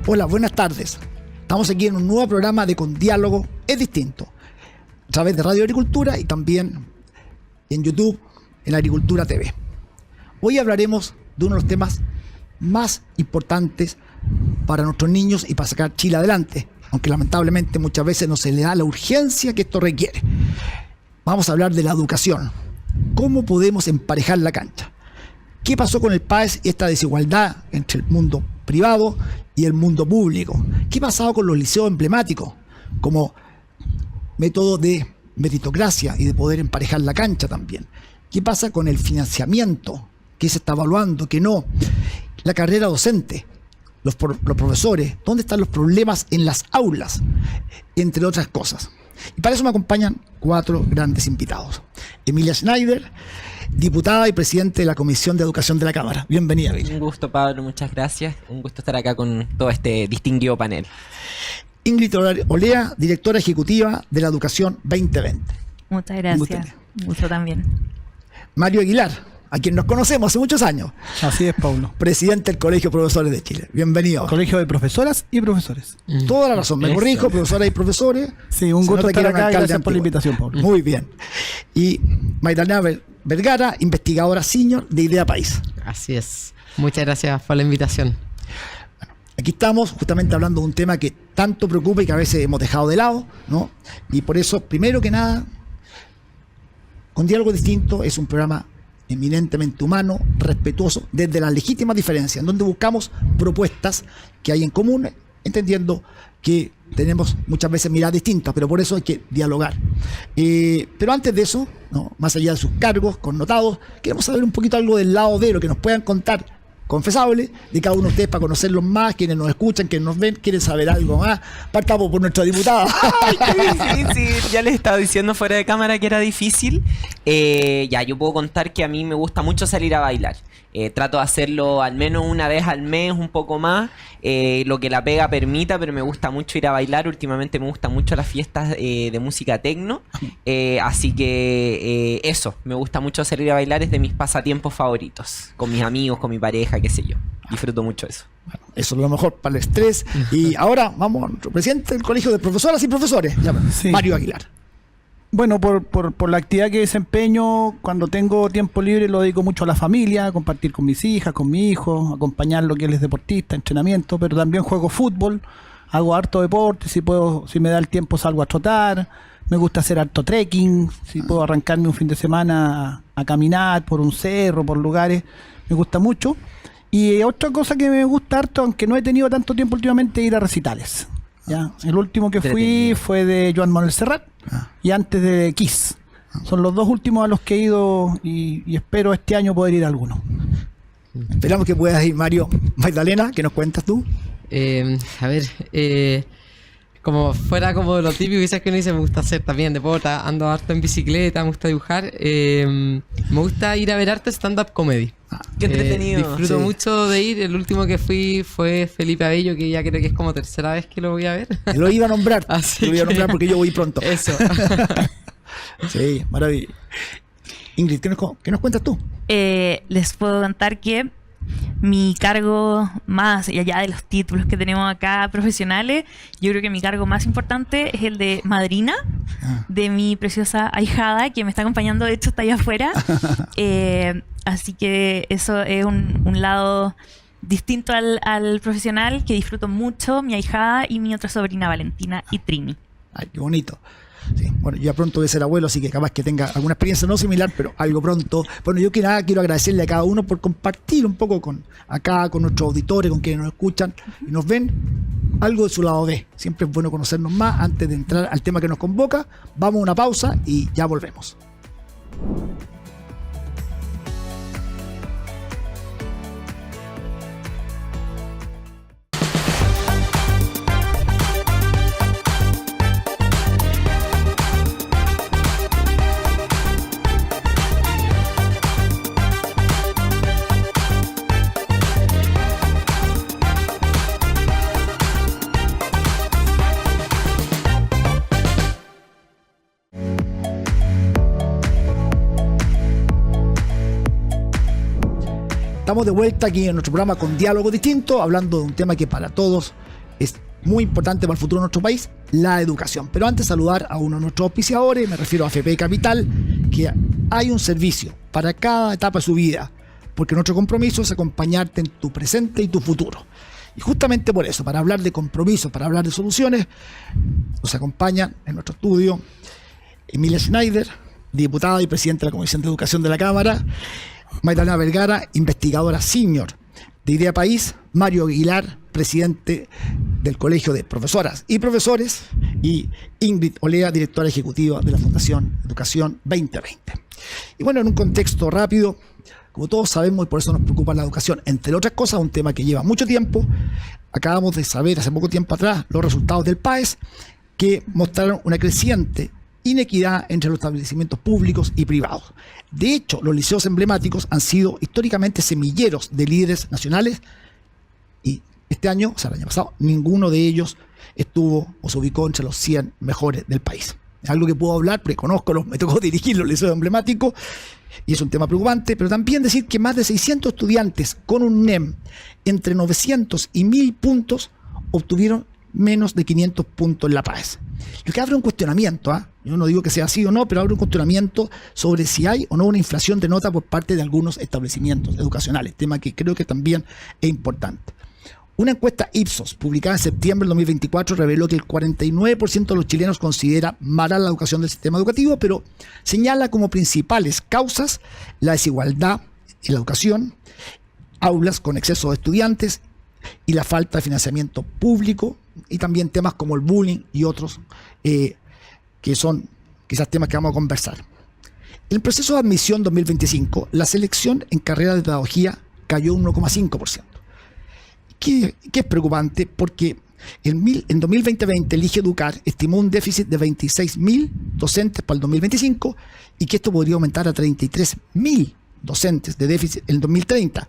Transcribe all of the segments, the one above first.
Hola, buenas tardes. Estamos aquí en un nuevo programa de Con Diálogo es Distinto, a través de Radio Agricultura y también en YouTube, en Agricultura TV. Hoy hablaremos de uno de los temas más importantes para nuestros niños y para sacar Chile adelante, aunque lamentablemente muchas veces no se le da la urgencia que esto requiere. Vamos a hablar de la educación. ¿Cómo podemos emparejar la cancha? ¿Qué pasó con el PAES y esta desigualdad entre el mundo privado y el mundo público? ¿Qué ha pasado con los liceos emblemáticos como método de meritocracia y de poder emparejar la cancha también? ¿Qué pasa con el financiamiento? ¿Qué se está evaluando? ¿Qué no? La carrera docente, los profesores, ¿dónde están los problemas en las aulas? Entre otras cosas. Y para eso me acompañan 4 grandes invitados. Emilia Schneider, diputada y presidente de la Comisión de Educación de la Cámara. Bienvenida, Emilia. Un gusto, Pablo, muchas gracias. Un gusto estar acá con todo este distinguido panel. Ingrid Olea, directora ejecutiva de la Educación 2020. Muchas gracias. Un gusto también. Mario Aguilar, a quien nos conocemos hace muchos años. Así es, Pablo. Presidente del Colegio de Profesores de Chile. Bienvenido. Colegio de Profesoras y Profesores. Toda la razón. Me corrijo, profesoras y profesores. Sí, un gusto estar acá. Gracias por la invitación, Pablo. Muy bien. Y Magdalena Vergara, investigadora senior de Idea País. Así es. Muchas gracias por la invitación. Bueno, aquí estamos justamente hablando de un tema que tanto preocupa y que a veces hemos dejado de lado, ¿no? Y por eso, primero que nada, Con Diálogo Distinto es un programa eminentemente humano, respetuoso, desde las legítimas diferencias, en donde buscamos propuestas que hay en común, entendiendo que tenemos muchas veces miradas distintas, pero por eso hay que dialogar. Pero antes de eso, ¿no? Más allá de sus cargos connotados, queremos saber un poquito algo del lado de lo que nos puedan contar, confesable, de cada uno de ustedes para conocerlos más, quienes nos escuchan, quienes nos ven, quieren saber algo más. Partamos por nuestra diputada. Ay, qué difícil. Ya les estaba diciendo fuera de cámara que era difícil. Yo puedo contar que a mí me gusta mucho salir a bailar. Trato de hacerlo al menos una vez al mes, un poco más, lo que la pega permita, pero me gusta mucho ir a bailar. Últimamente me gustan mucho las fiestas de música tecno, así que eso, me gusta mucho salir a bailar, es de mis pasatiempos favoritos, con mis amigos, con mi pareja, qué sé yo. Disfruto mucho eso. Bueno, eso es lo mejor para el estrés. Y ahora vamos a nuestro presidente del Colegio de Profesoras y Profesores, sí. Mario Aguilar. Bueno, por la actividad que desempeño, cuando tengo tiempo libre lo dedico mucho a la familia, a compartir con mis hijas, con mi hijo, acompañarlo, que él es deportista, entrenamiento, pero también juego fútbol, hago harto deporte, si me da el tiempo salgo a trotar, me gusta hacer harto trekking, si puedo arrancarme un fin de semana a caminar por un cerro, por lugares, me gusta mucho. Y otra cosa que me gusta harto, aunque no he tenido tanto tiempo últimamente, es ir a recitales. ¿Ya? El último que fui fue de Joan Manuel Serrat y antes de Kiss. Son los 2 últimos a los que he ido y espero este año poder ir a alguno. Esperamos que puedas ir, Mario. Magdalena, ¿qué nos cuentas tú? Como fuera como de lo típico quizás que uno dice, me gusta hacer también deporte, ando harto en bicicleta, me gusta dibujar, me gusta ir a ver arte stand-up comedy. Qué entretenido. Disfruto mucho de ir. El último que fui fue Felipe Abello, que ya creo que es como 3ª vez que lo voy a ver. Lo iba a nombrar, lo iba a nombrar porque yo voy pronto. Eso. Sí, maravilla. Ingrid, ¿qué nos cuentas tú? Les puedo contar que mi cargo, más allá de los títulos que tenemos acá profesionales, yo creo que mi cargo más importante es el de madrina de mi preciosa ahijada, que me está acompañando, de hecho está allá afuera. Así que eso es un lado distinto al profesional que disfruto mucho, mi ahijada y mi otra sobrina Valentina y Trini. Ay, qué bonito. Sí, bueno, yo ya pronto voy a ser abuelo, así que capaz que tenga alguna experiencia no similar, pero algo pronto. Bueno, yo quiero agradecerle a cada uno por compartir un poco con nuestros auditores, con quienes nos escuchan y nos ven, algo de su lado B. Siempre es bueno conocernos más antes de entrar al tema que nos convoca. Vamos a una pausa y ya volvemos. Estamos de vuelta aquí en nuestro programa Con Diálogo Distinto, hablando de un tema que para todos es muy importante para el futuro de nuestro país, la educación. Pero antes saludar a uno de nuestros auspiciadores, me refiero a AFP Capital, que hay un servicio para cada etapa de su vida, porque nuestro compromiso es acompañarte en tu presente y tu futuro. Y justamente por eso, para hablar de compromiso, para hablar de soluciones, nos acompaña en nuestro estudio Emilia Schneider, diputada y presidenta de la Comisión de Educación de la Cámara, Magdalena Vergara, investigadora senior de Idea País, Mario Aguilar, presidente del Colegio de Profesoras y Profesores, y Ingrid Olea, directora ejecutiva de la Fundación Educación 2020. Y bueno, en un contexto rápido, como todos sabemos, y por eso nos preocupa la educación, entre otras cosas, un tema que lleva mucho tiempo. Acabamos de saber hace poco tiempo atrás los resultados del PAES, que mostraron una creciente inequidad entre los establecimientos públicos y privados. De hecho, los liceos emblemáticos han sido históricamente semilleros de líderes nacionales, y este año, o sea, el año pasado, ninguno de ellos estuvo o se ubicó entre los 100 mejores del país. Es algo que puedo hablar porque me tocó dirigir los liceos emblemáticos y es un tema preocupante, pero también decir que más de 600 estudiantes con un NEM entre 900 y 1000 puntos obtuvieron menos de 500 puntos en la PAES. Lo que abre un cuestionamiento, yo no digo que sea así o no, pero abre un cuestionamiento sobre si hay o no una inflación de nota por parte de algunos establecimientos educacionales, tema que creo que también es importante. Una encuesta Ipsos, publicada en septiembre del 2024, reveló que el 49% de los chilenos considera mala la educación del sistema educativo, pero señala como principales causas la desigualdad en la educación, aulas con exceso de estudiantes y la falta de financiamiento público, y también temas como el bullying y otros que son quizás temas que vamos a conversar. En el proceso de admisión 2025, la selección en carrera de pedagogía cayó un 1,5%. ¿Qué es preocupante? Porque en 2020 Elige Educar estimó un déficit de 26.000 docentes para el 2025 y que esto podría aumentar a 33.000 docentes de déficit en el 2030.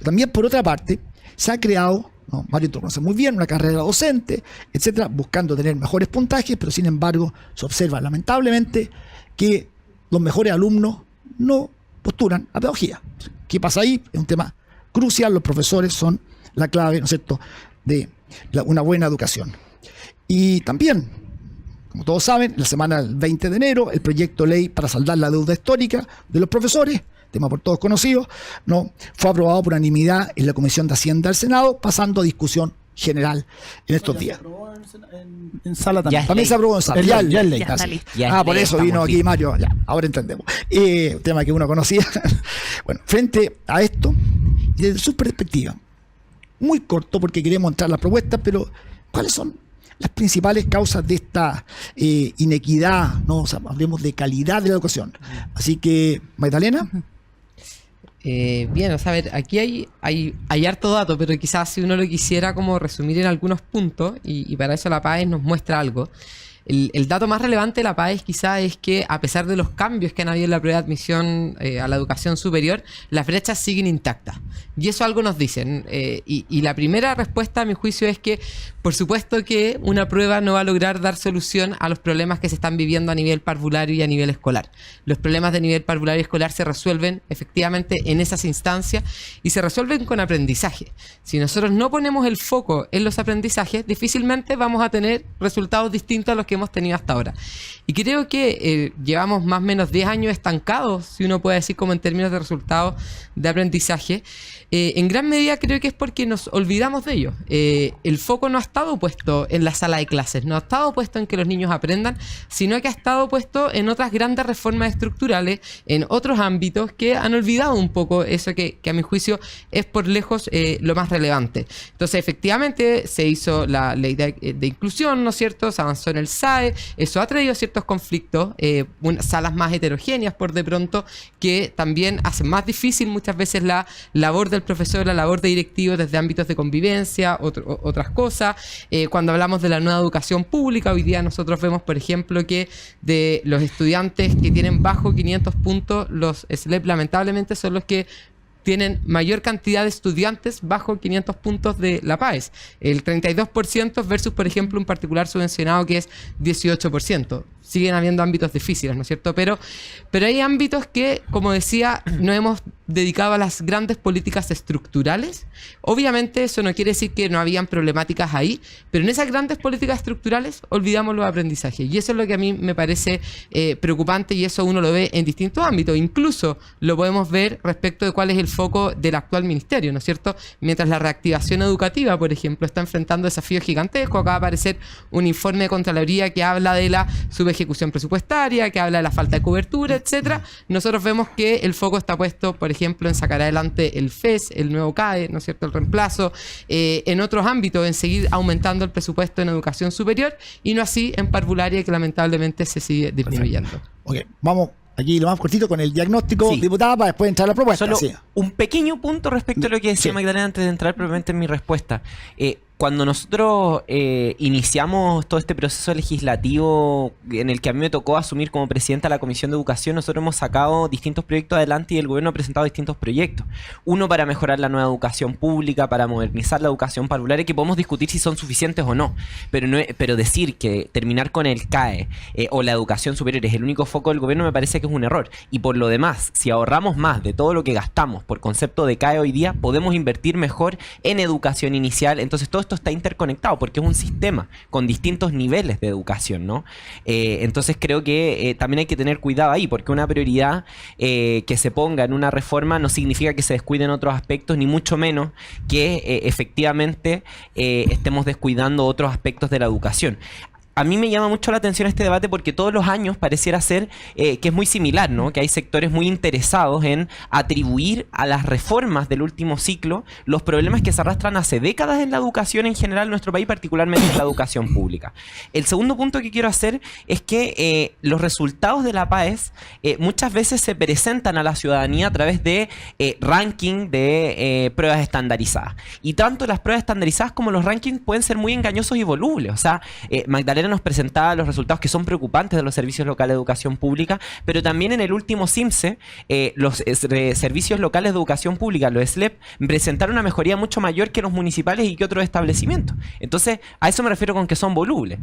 También, por otra parte, se ha creado, Mario lo conoce muy bien, una carrera docente, etcétera, buscando tener mejores puntajes, pero sin embargo se observa lamentablemente que los mejores alumnos no postulan a pedagogía. ¿Qué pasa ahí? Es un tema crucial. Los profesores son la clave, ¿no es cierto?, de una buena educación. Y también, como todos saben, la semana del 20 de enero, el proyecto de ley para saldar la deuda histórica de los profesores, tema por todos conocido, fue aprobado por unanimidad en la Comisión de Hacienda del Senado, pasando a discusión general en estos días. Se aprobó en sala también. También se aprobó en sala. Ya es ley. Ya está listo. Por eso vino aquí Mario. Ya, ahora entendemos. Un tema que uno conocía. Bueno, frente a esto, y desde su perspectiva, muy corto porque queremos entrar a las propuestas, pero ¿cuáles son las principales causas de esta inequidad? O sea, hablemos de calidad de la educación. Así que, Magdalena. Bien, o sea, a ver, aquí hay harto dato, pero quizás si uno lo quisiera como resumir en algunos puntos, y para eso la PAES nos muestra algo. El dato más relevante de la PAES quizás es que a pesar de los cambios que han habido en la prueba de admisión a la educación superior, las brechas siguen intactas. Y eso algo nos dicen. Y la primera respuesta a mi juicio es que, por supuesto que una prueba no va a lograr dar solución a los problemas que se están viviendo a nivel parvulario y a nivel escolar. Los problemas de nivel parvulario y escolar se resuelven efectivamente en esas instancias y se resuelven con aprendizaje. Si nosotros no ponemos el foco en los aprendizajes, difícilmente vamos a tener resultados distintos a los que hemos tenido hasta ahora. Y creo que llevamos más o menos 10 años estancados, si uno puede decir, como en términos de resultados de aprendizaje. En gran medida creo que es porque nos olvidamos de ello. El foco no ha estado puesto en la sala de clases, no ha estado puesto en que los niños aprendan, sino que ha estado puesto en otras grandes reformas estructurales, en otros ámbitos que han olvidado un poco eso que a mi juicio es por lejos lo más relevante. Entonces, efectivamente, se hizo la ley de inclusión, ¿no es cierto? Se avanzó en el SAE, eso ha traído ciertos conflictos, salas más heterogéneas por de pronto, que también hacen más difícil muchas veces la labor del profesor, la labor de directivo desde ámbitos de convivencia, otras cosas. Cuando hablamos de la nueva educación pública, hoy día nosotros vemos, por ejemplo, que de los estudiantes que tienen bajo 500 puntos, los SLEP lamentablemente son los que tienen mayor cantidad de estudiantes bajo 500 puntos de la PAES. El 32% versus, por ejemplo, un particular subvencionado que es 18%. siguen habiendo ámbitos difíciles, ¿no es cierto? Pero hay ámbitos que, como decía, nos hemos dedicado a las grandes políticas estructurales. Obviamente eso no quiere decir que no habían problemáticas ahí, pero en esas grandes políticas estructurales olvidamos los aprendizajes. Y eso es lo que a mí me parece preocupante, y eso uno lo ve en distintos ámbitos. Incluso lo podemos ver respecto de cuál es el foco del actual ministerio, ¿no es cierto? Mientras la reactivación educativa, por ejemplo, está enfrentando desafíos gigantescos. Acaba de aparecer un informe de Contraloría que habla de la subejecución presupuestaria, que habla de la falta de cobertura, etcétera. Nosotros vemos que el foco está puesto, por ejemplo, en sacar adelante el FES, el nuevo CAE, ¿no es cierto?, el reemplazo, en otros ámbitos, en seguir aumentando el presupuesto en educación superior, y no así en parvularia, que lamentablemente se sigue disminuyendo. Ok, vamos aquí lo más cortito con el diagnóstico, Sí. diputada, para después entrar a la propuesta. Solo Sí. un pequeño punto respecto a lo que decía Sí. Magdalena antes de entrar propiamente en mi respuesta. Cuando nosotros iniciamos todo este proceso legislativo en el que a mí me tocó asumir como presidenta de la Comisión de Educación, nosotros hemos sacado distintos proyectos adelante y el gobierno ha presentado distintos proyectos. Uno para mejorar la nueva educación pública, para modernizar la educación parvularia, que podemos discutir si son suficientes o no. Pero decir que terminar con el CAE o la educación superior es el único foco del gobierno me parece que es un error. Y por lo demás, si ahorramos más de todo lo que gastamos por concepto de CAE hoy día, podemos invertir mejor en educación inicial. Entonces todo esto está interconectado porque es un sistema con distintos niveles de educación, ¿no? Entonces creo que también hay que tener cuidado ahí, porque una prioridad que se ponga en una reforma no significa que se descuiden otros aspectos, ni mucho menos que efectivamente estemos descuidando otros aspectos de la educación. A mí me llama mucho la atención este debate porque todos los años pareciera ser que es muy similar, ¿no? Que hay sectores muy interesados en atribuir a las reformas del último ciclo los problemas que se arrastran hace décadas en la educación en general en nuestro país, particularmente en la educación pública. El segundo punto que quiero hacer es que los resultados de la PAES muchas veces se presentan a la ciudadanía a través de ranking de pruebas estandarizadas. Y tanto las pruebas estandarizadas como los rankings pueden ser muy engañosos y volubles. O sea, Magdalena nos presentaba los resultados que son preocupantes de los servicios locales de educación pública, pero también en el último CIMSE, los servicios locales de educación pública, los SLEP, presentaron una mejoría mucho mayor que los municipales y que otros establecimientos. Entonces, a eso me refiero con que son volubles.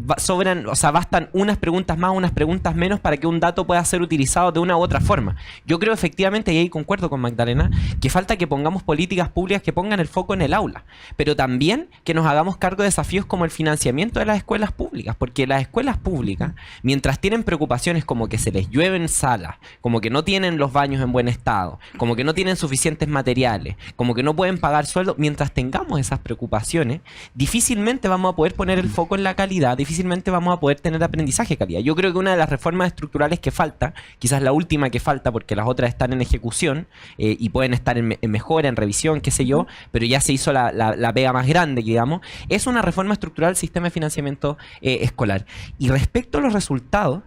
Bastan unas preguntas más, unas preguntas menos para que un dato pueda ser utilizado de una u otra forma. Yo creo efectivamente, y ahí concuerdo con Magdalena, que falta que pongamos políticas públicas que pongan el foco en el aula, pero también que nos hagamos cargo de desafíos como el financiamiento de las escuelas públicas, porque las escuelas públicas, mientras tienen preocupaciones como que se les llueve en salas, como que no tienen los baños en buen estado, como que no tienen suficientes materiales, como que no pueden pagar sueldo, mientras tengamos esas preocupaciones, difícilmente vamos a poder poner el foco en la calidad, difícilmente vamos a poder tener aprendizaje de calidad. Yo creo que una de las reformas estructurales que falta, quizás la última que falta, porque las otras están en ejecución y pueden estar en mejora, en revisión, qué sé yo, pero ya se hizo la pega más grande, digamos, es una reforma estructural del sistema de financiamiento escolar. Y respecto a los resultados,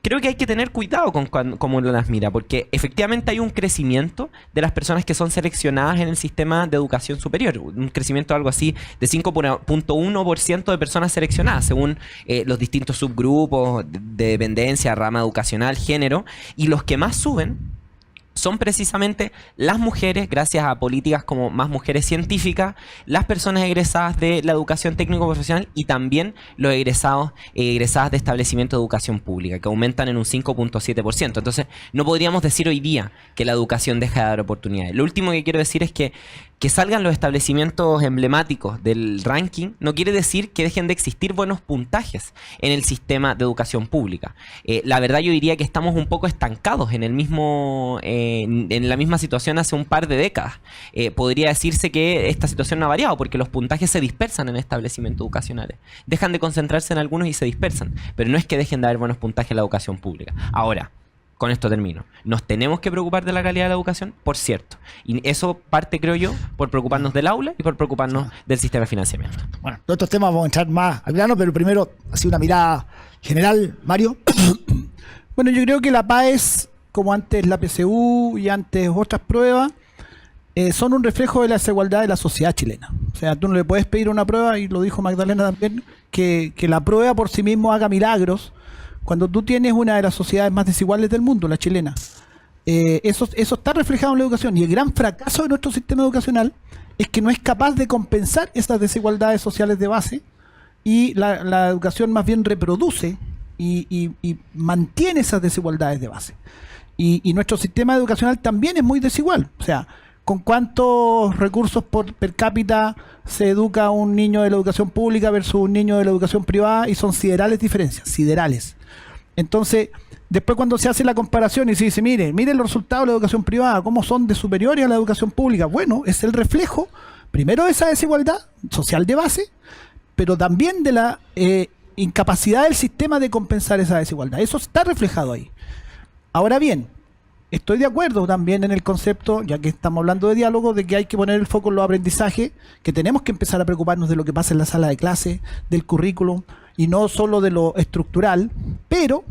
creo que hay que tener cuidado con cómo uno las mira, porque efectivamente hay un crecimiento de las personas que son seleccionadas en el sistema de educación superior, un crecimiento algo así de 5.1% de personas seleccionadas según los distintos subgrupos de dependencia, rama educacional, género, y los que más suben son precisamente las mujeres, gracias a políticas como Más Mujeres Científicas, las personas egresadas de la educación técnico-profesional y también los egresados egresadas de establecimientos de educación pública, que aumentan en un 5.7%. Entonces, no podríamos decir hoy día que la educación deja de dar oportunidades. Lo último que quiero decir es que salgan los establecimientos emblemáticos del ranking no quiere decir que dejen de existir buenos puntajes en el sistema de educación pública. La verdad yo diría que estamos un poco estancados en la misma situación hace un par de décadas. Podría decirse que esta situación no ha variado porque los puntajes se dispersan en establecimientos educacionales. Dejan de concentrarse en algunos y se dispersan, pero no es que dejen de haber buenos puntajes en la educación pública. Ahora, con esto termino. Nos tenemos que preocupar de la calidad de la educación, por cierto. Y eso parte, creo yo, por preocuparnos del aula y por preocuparnos del sistema de financiamiento. Bueno, todos estos temas vamos a entrar más al grano, pero primero, así una mirada general, Mario. Bueno, yo creo que la PAES, como antes la PSU y antes otras pruebas, son un reflejo de la desigualdad de la sociedad chilena. O sea, tú no le puedes pedir una prueba, y lo dijo Magdalena también, que la prueba por sí mismo haga milagros, cuando tú tienes una de las sociedades más desiguales del mundo, la chilena. Eso está reflejado en la educación, y el gran fracaso de nuestro sistema educacional es que no es capaz de compensar esas desigualdades sociales de base, y la educación más bien reproduce y mantiene esas desigualdades de base. Y nuestro sistema educacional también es muy desigual. O sea, ¿con cuántos recursos per cápita se educa un niño de la educación pública versus un niño de la educación privada? Y son siderales diferencias, siderales. Entonces, después cuando se hace la comparación y se dice, miren los resultados de la educación privada, cómo son de superiores a la educación pública. Bueno, es el reflejo, primero, de esa desigualdad social de base, pero también de la incapacidad del sistema de compensar esa desigualdad. Eso está reflejado ahí. Ahora bien, estoy de acuerdo también en el concepto, ya que estamos hablando de diálogo, de que hay que poner el foco en los aprendizajes, que tenemos que empezar a preocuparnos de lo que pasa en la sala de clase, del currículum, y no solo de lo estructural, pero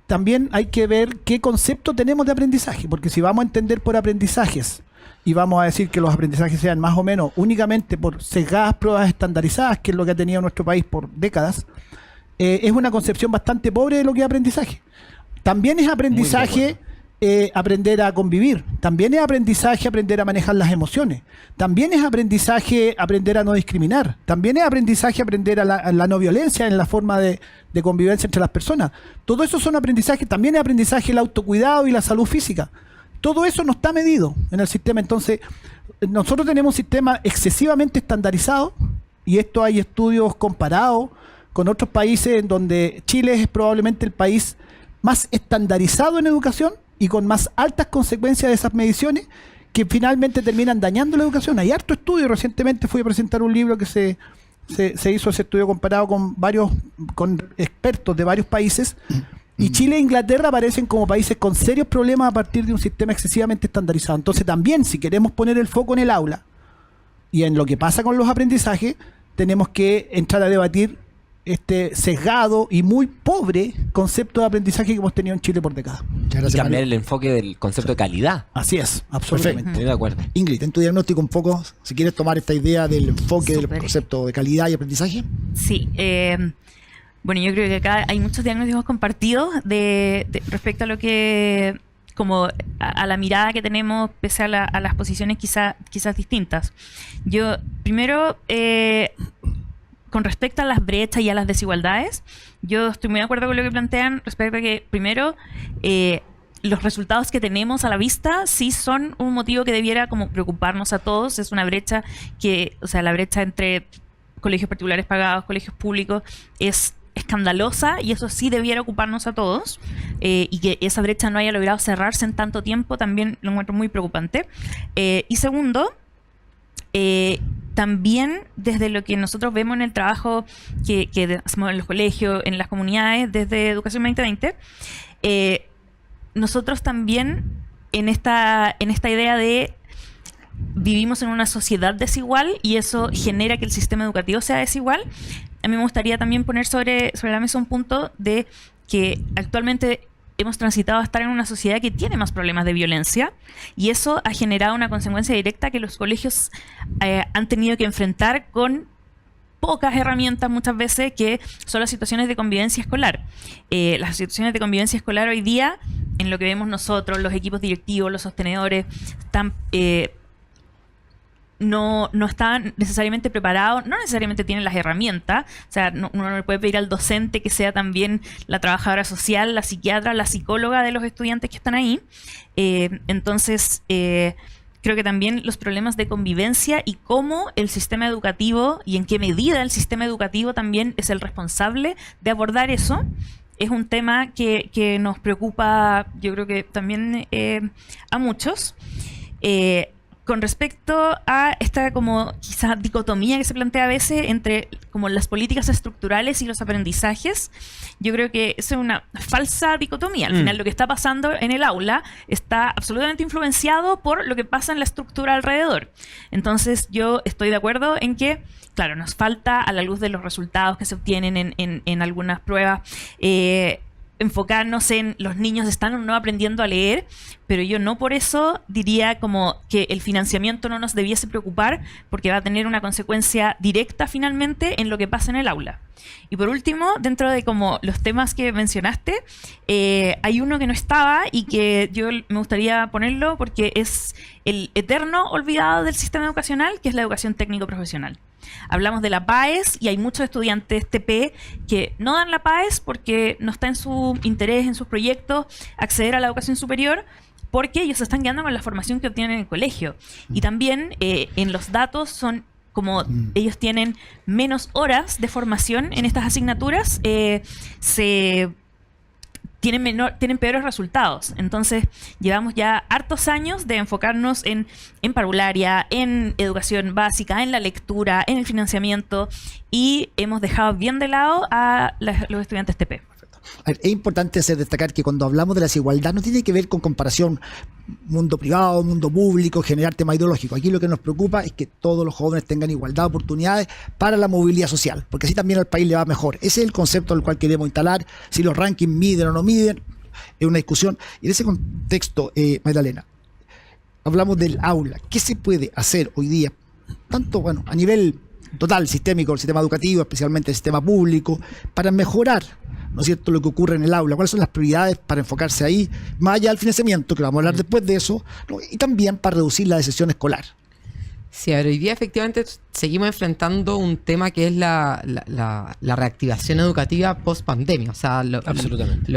también hay que ver qué concepto tenemos de aprendizaje, porque si vamos a entender por aprendizajes y vamos a decir que los aprendizajes sean más o menos únicamente por sesgadas pruebas estandarizadas, que es lo que ha tenido nuestro país por décadas, es una concepción bastante pobre de lo que es aprendizaje. También es aprendizaje aprender a convivir. También es aprendizaje aprender a manejar las emociones. También es aprendizaje aprender a no discriminar. También es aprendizaje aprender a la no violencia en la forma de convivencia entre las personas. Todo eso son aprendizajes. También es aprendizaje el autocuidado y la salud física. Todo eso no está medido en el sistema. Entonces, nosotros tenemos un sistema excesivamente estandarizado, y esto hay estudios comparados con otros países en donde Chile es probablemente el país más estandarizado en educación y con más altas consecuencias de esas mediciones, que finalmente terminan dañando la educación. Hay harto estudio. Recientemente fui a presentar un libro que se hizo ese estudio comparado con expertos de varios países, y Chile e Inglaterra aparecen como países con serios problemas a partir de un sistema excesivamente estandarizado. Entonces también, si queremos poner el foco en el aula y en lo que pasa con los aprendizajes, tenemos que entrar a debatir este sesgado y muy pobre concepto de aprendizaje que hemos tenido en Chile por décadas. Y cambiar el enfoque del concepto de calidad. Así es, absolutamente. Estoy de acuerdo. Ingrid, en tu diagnóstico un poco, si quieres tomar esta idea del enfoque del concepto de calidad y aprendizaje. Sí, bueno, yo creo que acá hay muchos diagnósticos compartidos respecto a lo que, como a la mirada que tenemos pese a las posiciones quizás distintas. Yo, primero, con respecto a las brechas y a las desigualdades, yo estoy muy de acuerdo con lo que plantean respecto a que, primero, los resultados que tenemos a la vista sí son un motivo que debiera como preocuparnos a todos. Es una brecha la brecha entre colegios particulares pagados, colegios públicos, es escandalosa, y eso sí debiera ocuparnos a todos, y que esa brecha no haya logrado cerrarse en tanto tiempo también lo encuentro muy preocupante. Y segundo, también desde lo que nosotros vemos en el trabajo que hacemos en los colegios, en las comunidades, desde Educación 2020, nosotros también en esta idea de vivimos en una sociedad desigual y eso genera que el sistema educativo sea desigual. A mí me gustaría también poner sobre la mesa un punto de que actualmente hemos transitado a estar en una sociedad que tiene más problemas de violencia, y eso ha generado una consecuencia directa que los colegios han tenido que enfrentar con pocas herramientas muchas veces, que son las situaciones de convivencia escolar. Las situaciones de convivencia escolar hoy día, en lo que vemos nosotros, los equipos directivos, los sostenedores, están no estaban necesariamente preparados, no necesariamente tienen las herramientas. O sea, uno no le puede pedir al docente que sea también la trabajadora social, la psiquiatra, la psicóloga de los estudiantes que están ahí. Entonces, creo que también los problemas de convivencia y cómo el sistema educativo y en qué medida el sistema educativo también es el responsable de abordar eso, es un tema que nos preocupa, yo creo que también a muchos. Con respecto a esta como quizás dicotomía que se plantea a veces entre como las políticas estructurales y los aprendizajes, yo creo que es una falsa dicotomía. Al final lo que está pasando en el aula está absolutamente influenciado por lo que pasa en la estructura alrededor. Entonces yo estoy de acuerdo en que, claro, nos falta, a la luz de los resultados que se obtienen en algunas pruebas, enfocarnos en los niños están o no aprendiendo a leer, pero yo no por eso diría como que el financiamiento no nos debiese preocupar, porque va a tener una consecuencia directa finalmente en lo que pasa en el aula. Y por último, dentro de como los temas que mencionaste, hay uno que no estaba y que yo me gustaría ponerlo porque es el eterno olvidado del sistema educacional, que es la educación técnico-profesional. Hablamos de la PAES y hay muchos estudiantes TP que no dan la PAES porque no está en su interés, en sus proyectos, acceder a la educación superior, porque ellos se están quedando con la formación que obtienen en el colegio. Y también en los datos son como ellos tienen menos horas de formación en estas asignaturas, tienen peores resultados. Entonces, llevamos ya hartos años de enfocarnos en parvularia, en educación básica, en la lectura, en el financiamiento, y hemos dejado bien de lado a los estudiantes TP. A ver, es importante destacar que cuando hablamos de la desigualdad no tiene que ver con comparación mundo privado, mundo público, generar tema ideológico. Aquí lo que nos preocupa es que todos los jóvenes tengan igualdad de oportunidades para la movilidad social, porque así también al país le va mejor. Ese es el concepto al cual queremos instalar. Si los rankings miden o no miden, es una discusión. Y en ese contexto, Magdalena, hablamos del aula. ¿Qué se puede hacer hoy día? Tanto, bueno, a nivel total, sistémico, el sistema educativo, especialmente el sistema público, para mejorar, ¿no es cierto?, lo que ocurre en el aula. ¿Cuáles son las prioridades para enfocarse ahí, más allá del financiamiento, que vamos a hablar después de eso, ¿no?, y también para reducir la deserción escolar? Sí, a ver, hoy día efectivamente seguimos enfrentando un tema que es la reactivación educativa post pandemia. O sea, Absolutamente.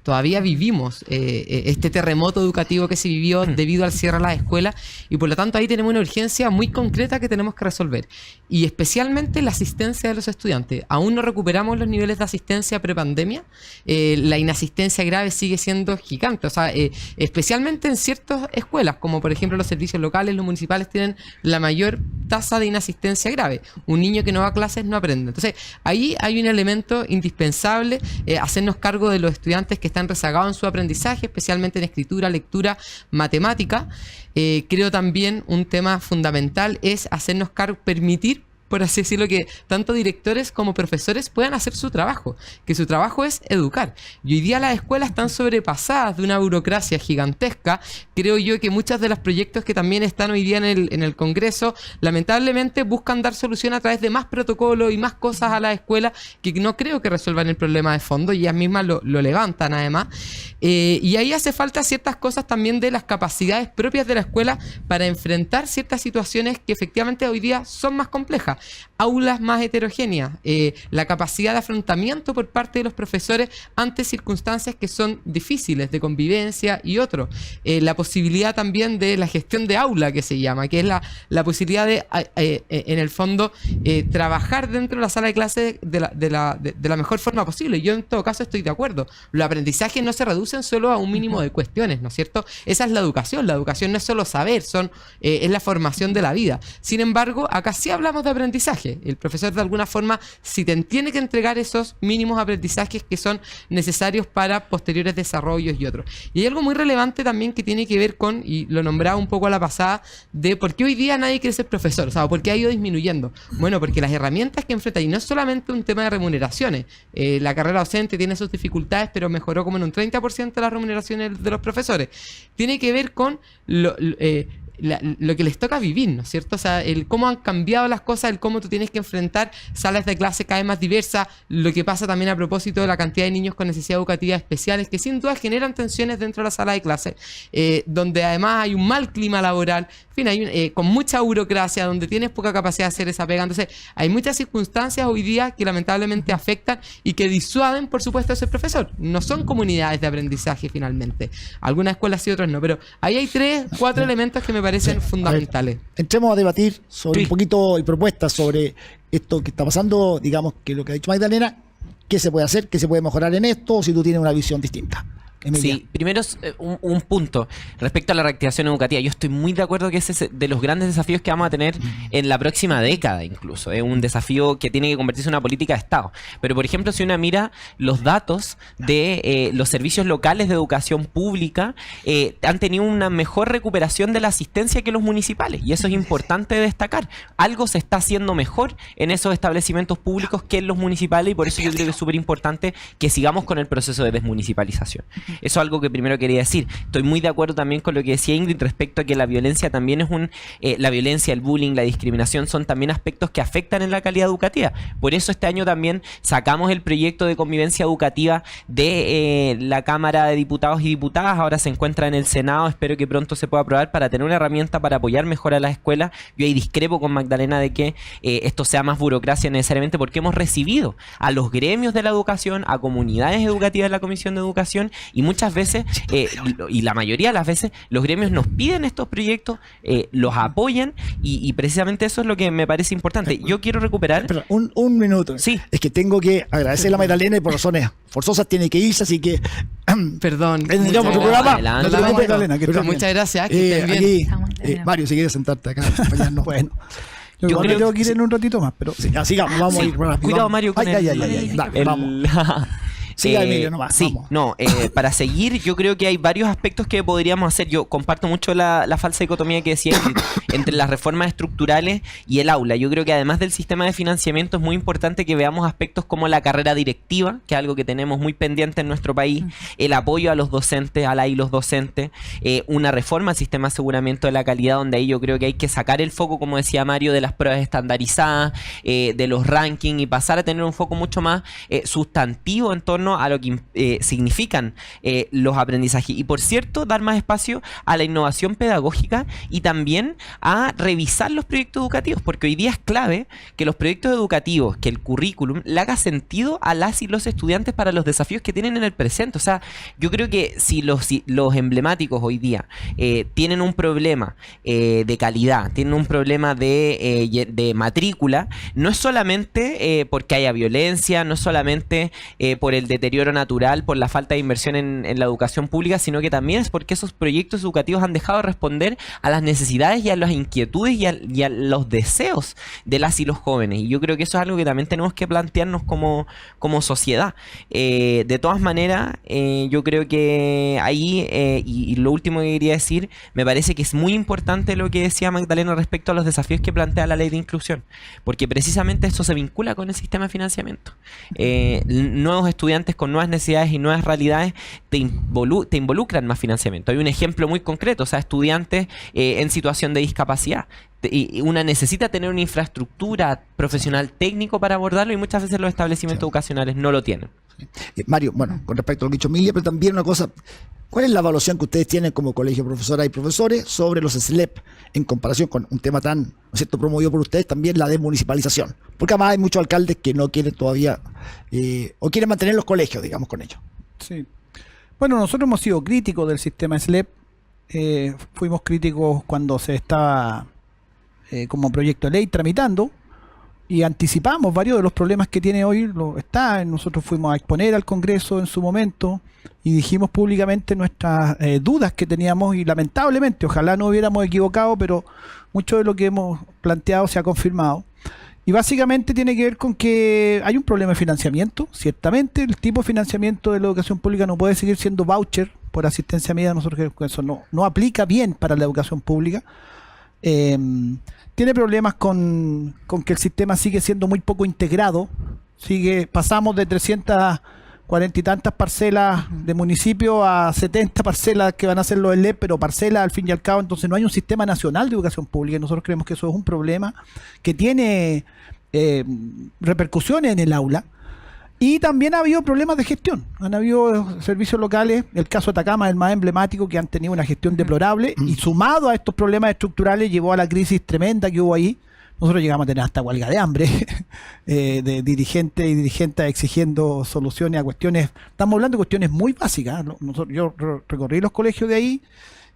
Todavía vivimos este terremoto educativo que se vivió debido al cierre de las escuelas, y por lo tanto ahí tenemos una urgencia muy concreta que tenemos que resolver. Y especialmente la asistencia de los estudiantes. Aún no recuperamos los niveles de asistencia prepandemia. La inasistencia grave sigue siendo gigante. O sea, especialmente en ciertas escuelas, como por ejemplo los servicios locales, los municipales tienen la mayor tasa de inasistencia grave. Un niño que no va a clases no aprende. Entonces, ahí hay un elemento indispensable, hacernos cargo de los estudiantes que están rezagados en su aprendizaje, especialmente en escritura, lectura, matemática. Creo también un tema fundamental es hacernos cargo, permitir, por así decirlo, que tanto directores como profesores puedan hacer su trabajo, que su trabajo es educar. Y hoy día las escuelas están sobrepasadas de una burocracia gigantesca. Creo yo que muchos de los proyectos que también están hoy día en el Congreso, lamentablemente buscan dar solución a través de más protocolos y más cosas a la escuela, que no creo que resuelvan el problema de fondo, y ellas mismas lo levantan además. Y ahí hace falta ciertas cosas también de las capacidades propias de la escuela para enfrentar ciertas situaciones que efectivamente hoy día son más complejas. Aulas más heterogéneas, la capacidad de afrontamiento por parte de los profesores ante circunstancias que son difíciles de convivencia y otro. La posibilidad también de la gestión de aula, que se llama, que es la posibilidad de, en el fondo, trabajar dentro de la sala de clase de la mejor forma posible. Yo en todo caso estoy de acuerdo. Los aprendizajes no se reducen solo a un mínimo de cuestiones, ¿no es cierto? Esa es la educación. La educación no es solo saber, es la formación de la vida. Sin embargo, acá sí hablamos de aprendizaje. El profesor, de alguna forma, si te tiene que entregar esos mínimos aprendizajes que son necesarios para posteriores desarrollos y otros. Y hay algo muy relevante también que tiene que ver con, y lo nombraba un poco a la pasada, de por qué hoy día nadie quiere ser profesor, o sea, por qué ha ido disminuyendo. Bueno, porque las herramientas que enfrenta, y no es solamente un tema de remuneraciones, la carrera docente tiene sus dificultades, pero mejoró como en un 30% las remuneraciones de los profesores. Tiene que ver con lo que les toca vivir, ¿no es cierto? O sea, el cómo han cambiado las cosas, el cómo tú tienes que enfrentar salas de clase cada vez más diversas, lo que pasa también a propósito de la cantidad de niños con necesidades educativas especiales, que sin duda generan tensiones dentro de la sala de clase, donde además hay un mal clima laboral, en fin, con mucha burocracia, donde tienes poca capacidad de hacer esa pega. Entonces, hay muchas circunstancias hoy día que lamentablemente afectan y que disuaden, por supuesto, a ese profesor. No son comunidades de aprendizaje, finalmente. Algunas escuelas sí, otras no, pero ahí hay 3-4 elementos que me parecen fundamentales. Entremos a debatir sobre Sí. un poquito y propuestas sobre esto que está pasando, digamos, que lo que ha dicho Magdalena, qué se puede hacer, qué se puede mejorar en esto, o si tú tienes una visión distinta. Emilia. Sí, primero un punto respecto a la reactivación educativa. Yo estoy muy de acuerdo que ese es de los grandes desafíos que vamos a tener en la próxima década incluso. Es un desafío que tiene que convertirse en una política de Estado. Pero, por ejemplo, si uno mira los datos de los servicios locales de educación pública, han tenido una mejor recuperación de la asistencia que los municipales. Y eso es importante destacar. Algo se está haciendo mejor en esos establecimientos públicos que en los municipales, y por eso yo creo que es súper importante que sigamos con el proceso de desmunicipalización. Eso es algo que primero quería decir. Estoy muy de acuerdo también con lo que decía Ingrid respecto a que la violencia también es la violencia, el bullying, la discriminación son también aspectos que afectan en la calidad educativa. Por eso este año también sacamos el proyecto de convivencia educativa de la Cámara de Diputados y Diputadas. Ahora se encuentra en el Senado. Espero que pronto se pueda aprobar para tener una herramienta para apoyar mejor a las escuelas. Yo ahí discrepo con Magdalena de que esto sea más burocracia necesariamente, porque hemos recibido a los gremios de la educación, a comunidades educativas de la Comisión de Educación, y muchas veces, y la mayoría de las veces, los gremios nos piden estos proyectos, los apoyan, y precisamente eso es lo que me parece importante. Yo quiero recuperar... Espera, un minuto. Sí. Es que tengo que agradecer a la Magdalena y por razones forzosas tiene que irse, así que... Perdón. Tendríamos muchas otro programa. adelante. No te preocupes, Magdalena, que Pero estás bien. muchas gracias, que estén bien. Aquí, Estamos bien. Mario, si quieres sentarte acá, acompañarnos. Bueno, Yo yo creo tengo que que ir en un ratito más, pero Sí, sigamos, vamos a ir rápido. Cuidado, Vamos. Mario, con Ay, el- dale, vamos. Siga, Emilio, nomás, Sí, vamos. no, para seguir, yo creo que hay varios aspectos que podríamos hacer. Yo comparto mucho la falsa dicotomía que decía Ingrid, entre las reformas estructurales y el aula. Yo creo que además del sistema de financiamiento es muy importante que veamos aspectos como la carrera directiva, que es algo que tenemos muy pendiente en nuestro país, el apoyo a los docentes, a la y los docentes, una reforma al sistema de aseguramiento de la calidad, donde ahí yo creo que hay que sacar el foco, como decía Mario, de las pruebas estandarizadas, de los rankings, y pasar a tener un foco mucho más sustantivo en torno a lo que significan los aprendizajes. Y por cierto, dar más espacio a la innovación pedagógica y también a revisar los proyectos educativos, porque hoy día es clave que los proyectos educativos, que el currículum le haga sentido a las y los estudiantes para los desafíos que tienen en el presente. O sea, yo creo que si los emblemáticos hoy día tienen un problema de calidad, tienen un problema de matrícula, no es solamente porque haya violencia, no es solamente por el deterioro natural, por la falta de inversión en la educación pública, sino que también es porque esos proyectos educativos han dejado de responder a las necesidades y a las inquietudes y a los deseos de las y los jóvenes. Y yo creo que eso es algo que también tenemos que plantearnos como sociedad. De todas maneras, yo creo que ahí, y lo último que quería decir, me parece que es muy importante lo que decía Magdalena respecto a los desafíos que plantea la ley de inclusión, porque precisamente esto se vincula con el sistema de financiamiento. Nuevos estudiantes con nuevas necesidades y nuevas realidades te involucran más financiamiento. Hay un ejemplo muy concreto, o sea, estudiantes en situación de discapacidad. Y una necesita tener una infraestructura profesional técnico para abordarlo, y muchas veces los establecimientos educacionales no lo tienen. Mario, bueno, con respecto a lo que ha dicho Emilia, pero también una cosa, ¿cuál es la evaluación que ustedes tienen como colegio de profesoras y profesores sobre los SLEP en comparación con un tema tan, ¿no es cierto?, promovido por ustedes, también la desmunicipalización? Porque además hay muchos alcaldes que no quieren todavía, o quieren mantener los colegios, digamos, con ellos. sí. Bueno, nosotros hemos sido críticos del sistema SLEP. Fuimos críticos cuando se estaba como proyecto de ley tramitando, y anticipamos varios de los problemas que tiene hoy. Nosotros fuimos a exponer al Congreso en su momento y dijimos públicamente nuestras dudas que teníamos, y lamentablemente, ojalá no hubiéramos equivocado, pero mucho de lo que hemos planteado se ha confirmado. Y básicamente tiene que ver con que hay un problema de financiamiento. Ciertamente el tipo de financiamiento de la educación pública no puede seguir siendo voucher por asistencia media. Nosotros creemos que eso no aplica bien para la educación pública. Tiene problemas con que el sistema sigue siendo muy poco integrado. Pasamos de 340 y tantas parcelas de municipio a 70 parcelas que van a ser los LEP, pero parcelas al fin y al cabo. Entonces no hay un sistema nacional de educación pública, y nosotros creemos que eso es un problema que tiene repercusiones en el aula. Y también ha habido problemas de gestión. Han habido servicios locales, el caso de Atacama es el más emblemático, que han tenido una gestión deplorable, y sumado a estos problemas estructurales llevó a la crisis tremenda que hubo ahí. Nosotros llegamos a tener hasta huelga de hambre de dirigentes y dirigentes exigiendo soluciones a cuestiones. Estamos hablando de cuestiones muy básicas. Yo recorrí los colegios de ahí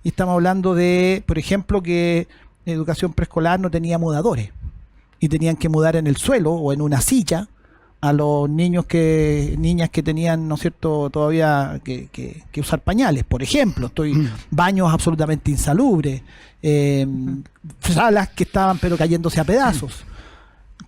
y estamos hablando de, por ejemplo, que educación preescolar no tenía mudadores y tenían que mudar en el suelo o en una silla a los niñas que tenían, ¿no es cierto?, todavía que usar pañales, por ejemplo. Baños absolutamente insalubres, salas que estaban pero cayéndose a pedazos,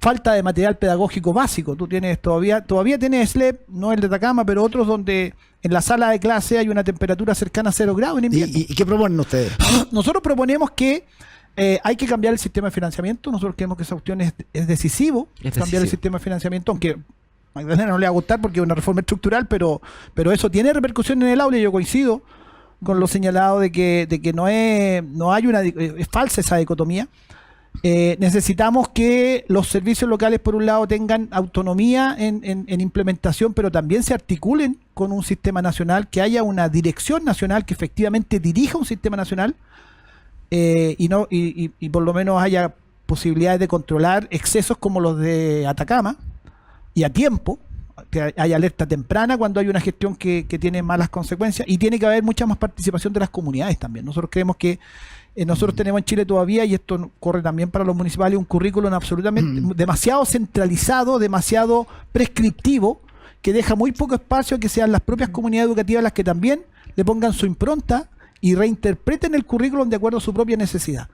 falta de material pedagógico básico. Tú tienes todavía tienes SLEP, no el de Atacama, pero otros donde en la sala de clase hay una temperatura cercana a 0 grados en invierno. ¿Y qué proponen ustedes? Nosotros proponemos que hay que cambiar el sistema de financiamiento. Nosotros creemos que esa cuestión es decisivo, cambiar el sistema de financiamiento, aunque Magdalena no le va a gustar porque es una reforma estructural, pero eso tiene repercusión en el aula y yo coincido con lo señalado de que no hay es falsa esa dicotomía. Necesitamos que los servicios locales, por un lado, tengan autonomía en implementación, pero también se articulen con un sistema nacional, que haya una dirección nacional que efectivamente dirija un sistema nacional y por lo menos haya posibilidades de controlar excesos como los de Atacama y a tiempo, que haya alerta temprana cuando hay una gestión que tiene malas consecuencias, y tiene que haber mucha más participación de las comunidades también. Nosotros creemos que nosotros tenemos en Chile todavía, y esto corre también para los municipales, un currículum absolutamente demasiado centralizado, demasiado prescriptivo, que deja muy poco espacio a que sean las propias comunidades educativas las que también le pongan su impronta y reinterpreten el currículum de acuerdo a su propia necesidad.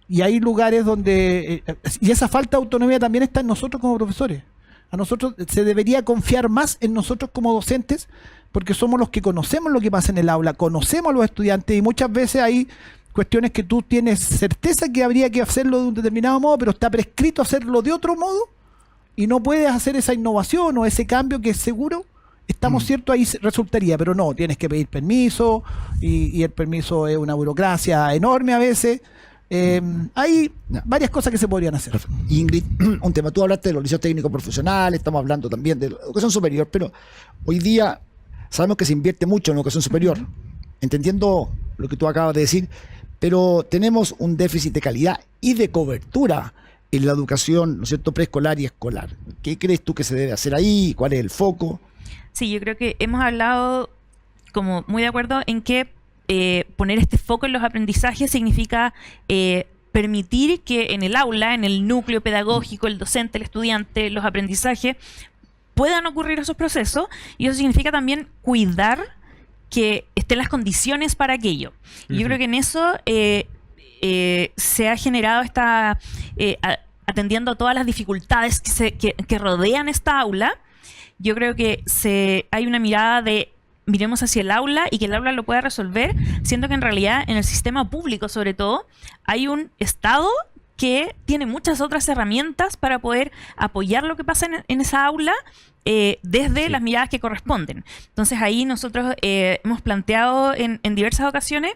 Y hay lugares donde... y esa falta de autonomía también está en nosotros como profesores. A nosotros se debería confiar más en nosotros como docentes, porque somos los que conocemos lo que pasa en el aula, conocemos a los estudiantes, y muchas veces hay cuestiones que tú tienes certeza que habría que hacerlo de un determinado modo, pero está prescrito hacerlo de otro modo, y no puedes hacer esa innovación o ese cambio que seguro, estamos ciertos, ahí resultaría, pero no, tienes que pedir permiso, y el permiso es una burocracia enorme a veces. Hay varias cosas que se podrían hacer. Ingrid, un tema, tú hablaste de los liceos técnicos profesionales, estamos hablando también de la educación superior, pero hoy día sabemos que se invierte mucho en la educación superior, entendiendo lo que tú acabas de decir, pero tenemos un déficit de calidad y de cobertura en la educación, ¿no es cierto?, preescolar y escolar. ¿Qué crees tú que se debe hacer ahí? ¿Cuál es el foco? Sí, yo creo que hemos hablado como muy de acuerdo en que poner este foco en los aprendizajes significa permitir que en el aula, en el núcleo pedagógico, el docente, el estudiante, los aprendizajes puedan ocurrir esos procesos, y eso significa también cuidar que estén las condiciones para aquello. Y yo creo que en eso se ha generado atendiendo a todas las dificultades que rodean esta aula. Yo creo que hay una mirada de miremos hacia el aula y que el aula lo pueda resolver, siendo que en realidad en el sistema público, sobre todo, hay un Estado que tiene muchas otras herramientas para poder apoyar lo que pasa en esa aula desde las miradas que corresponden. Entonces ahí nosotros hemos planteado en diversas ocasiones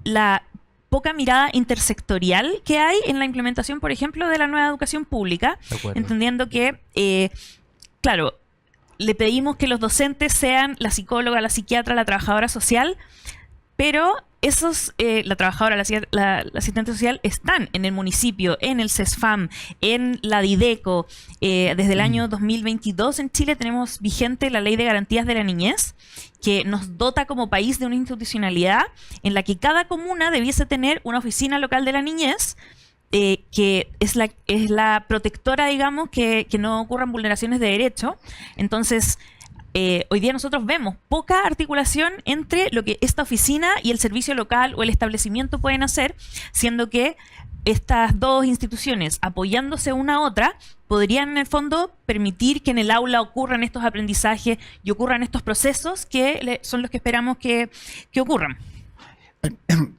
la poca mirada intersectorial que hay en la implementación, por ejemplo, de la nueva educación pública, entendiendo que, claro, le pedimos que los docentes sean la psicóloga, la psiquiatra, la trabajadora social, pero la trabajadora, la asistente social están en el municipio, en el CESFAM, en la Dideco. Desde el año 2022 en Chile tenemos vigente la Ley de Garantías de la Niñez, que nos dota como país de una institucionalidad en la que cada comuna debiese tener una oficina local de la niñez, que es la protectora, digamos, que no ocurran vulneraciones de derecho. Entonces, hoy día nosotros vemos poca articulación entre lo que esta oficina y el servicio local o el establecimiento pueden hacer, siendo que estas dos instituciones, apoyándose una a otra, podrían en el fondo permitir que en el aula ocurran estos aprendizajes y ocurran estos procesos que son los que esperamos que ocurran.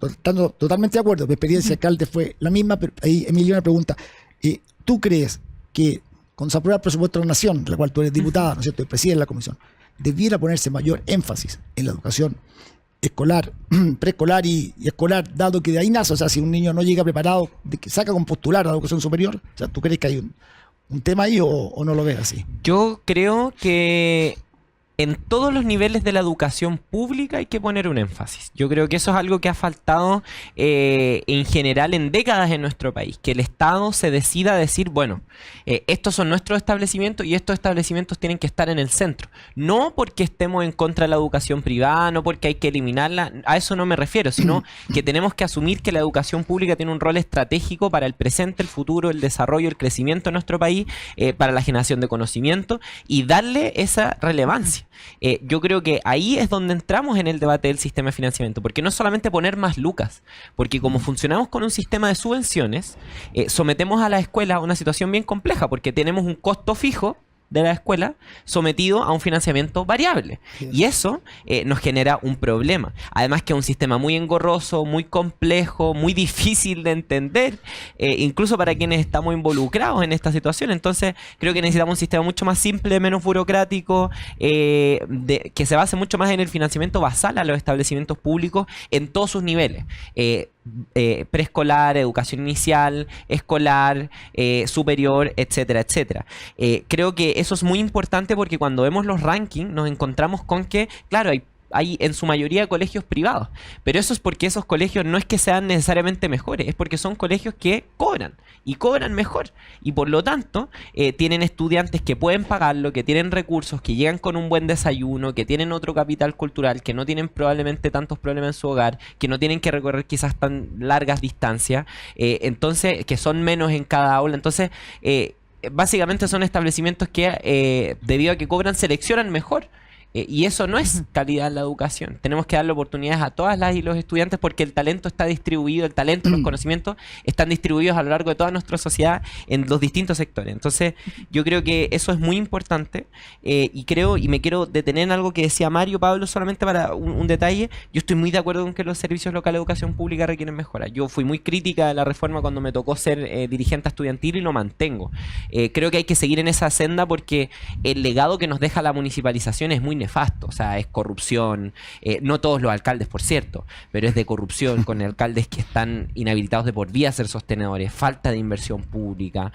Estando totalmente de acuerdo, mi experiencia de alcalde fue la misma, pero ahí Emilio, una pregunta. ¿Tú crees que cuando se aprueba el presupuesto de la Nación, de la cual tú eres diputada, ¿no es cierto?, y preside la comisión, debiera ponerse mayor énfasis en la educación escolar, preescolar y escolar, dado que de ahí nace? O sea, si un niño no llega preparado, de que saca con postular a la educación superior, o sea, ¿tú crees que hay un tema ahí o no lo ves así? Yo creo que en todos los niveles de la educación pública hay que poner un énfasis. Yo creo que eso es algo que ha faltado en general en décadas en nuestro país, que el Estado se decida a decir, bueno, estos son nuestros establecimientos y estos establecimientos tienen que estar en el centro. No porque estemos en contra de la educación privada, no porque hay que eliminarla, a eso no me refiero, sino que tenemos que asumir que la educación pública tiene un rol estratégico para el presente, el futuro, el desarrollo, el crecimiento de nuestro país, para la generación de conocimiento, y darle esa relevancia. Yo creo que ahí es donde entramos en el debate del sistema de financiamiento, porque no es solamente poner más lucas, porque como funcionamos con un sistema de subvenciones, sometemos a la escuela a una situación bien compleja, porque tenemos un costo fijo de la escuela sometido a un financiamiento variable. Y eso nos genera un problema. Además que es un sistema muy engorroso, muy complejo, muy difícil de entender, incluso para quienes estamos involucrados en esta situación. Entonces creo que necesitamos un sistema mucho más simple, menos burocrático, que se base mucho más en el financiamiento basal a los establecimientos públicos en todos sus niveles. Preescolar, educación inicial, escolar, superior, etcétera, etcétera. Creo que eso es muy importante porque cuando vemos los rankings nos encontramos con que, claro, hay en su mayoría colegios privados, pero eso es porque esos colegios no es que sean necesariamente mejores, es porque son colegios que cobran y cobran mejor y por lo tanto tienen estudiantes que pueden pagarlo, que tienen recursos, que llegan con un buen desayuno, que tienen otro capital cultural, que no tienen probablemente tantos problemas en su hogar, que no tienen que recorrer quizás tan largas distancias, entonces que son menos en cada aula. Entonces básicamente son establecimientos que debido a que cobran seleccionan mejor. Y eso no es calidad en la educación. Tenemos que darle oportunidades a todas las y los estudiantes porque el talento está distribuido, el talento, los conocimientos están distribuidos a lo largo de toda nuestra sociedad en los distintos sectores. Entonces, yo creo que eso es muy importante y me quiero detener en algo que decía Mario, Pablo, solamente para un detalle. Yo estoy muy de acuerdo en que los servicios locales de educación pública requieren mejora. Yo fui muy crítica de la reforma cuando me tocó ser dirigente estudiantil y lo mantengo. Creo que hay que seguir en esa senda porque el legado que nos deja la municipalización es muy nefasto, o sea, es corrupción, no todos los alcaldes, por cierto, pero es de corrupción con alcaldes que están inhabilitados de por vida a ser sostenedores, falta de inversión pública,